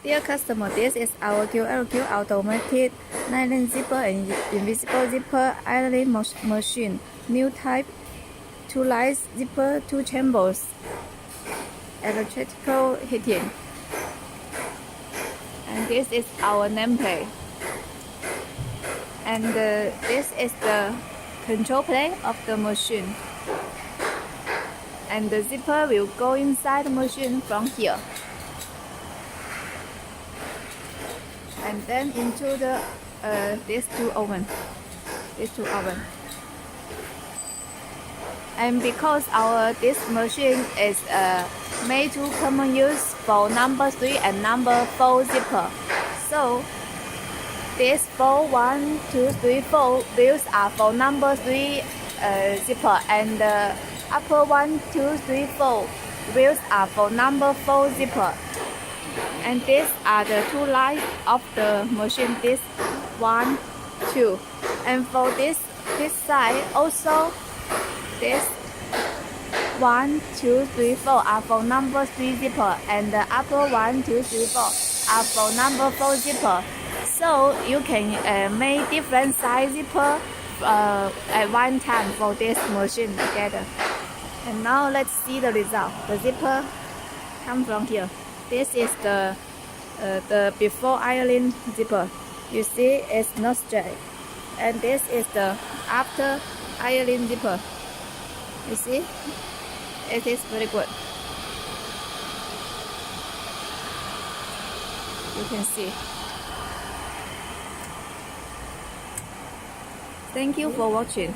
Dear customer, this is our QLQ automated nylon zipper and invisible zipper ironing machine. New type, 2 lines zipper, 2 chambers, electrical heating. And this is our nameplate. And this is the control plate of the machine. And the zipper will go inside the machine from here. And then into the these two oven. And because this machine is made to common use for number 3 and number 4 zipper, so these 4, 1, 2, 3, 4 wheels are for number 3 zipper, and the upper 1, 2, 3, 4 wheels are for number 4 zipper. And these are the 2 lines of the machine, this 1, 2. And for this side also, this 1, 2, 3, 4 are for number 3 zipper, and the upper 1, 2, 3, 4 are for number 4 zipper. So you can make different size zipper at one time for this machine together. And now let's see the result. The zipper comes from here. This is the before ironing zipper. You see, it's not straight. And this is the after ironing zipper. You see, it is very good. You can see. Thank you for watching.